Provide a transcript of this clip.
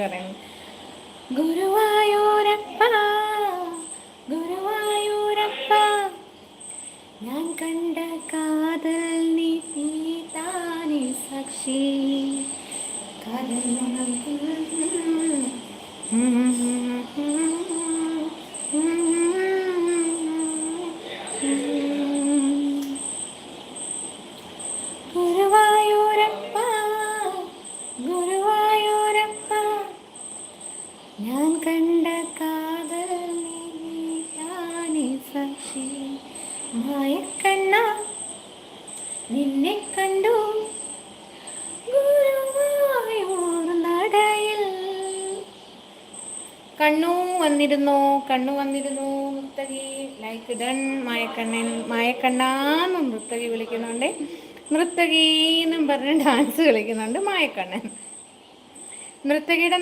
പറയുന്നു. ഗുരുവായൂരപ്പ ഗുരുവായൂരപ്പ ഞാൻ കണ്ട കാതൽ നീ താനേ സാക്ഷി ഗുരുവായൂരപ്പ ഗുരുവായൂരപ്പ ഞാൻ കണ്ട കാതൽ നീയാനേ സാക്ഷി മായക്കണ്ണ നിന്നെ കണ്ടു ഗുരുവായൂർ നടയിൽ. കണ്ണു വന്നിരുന്നു നൃത്തകി ലൈക്ക് ഡൺ. മായക്കണ്ണാന്നും നൃത്തകി വിളിക്കുന്നുണ്ട്. നൃത്തകീന്നും പറഞ്ഞ് ഡാൻസ് കളിക്കുന്നുണ്ട് മായക്കണ്ണൻ. നൃത്തകിയുടെ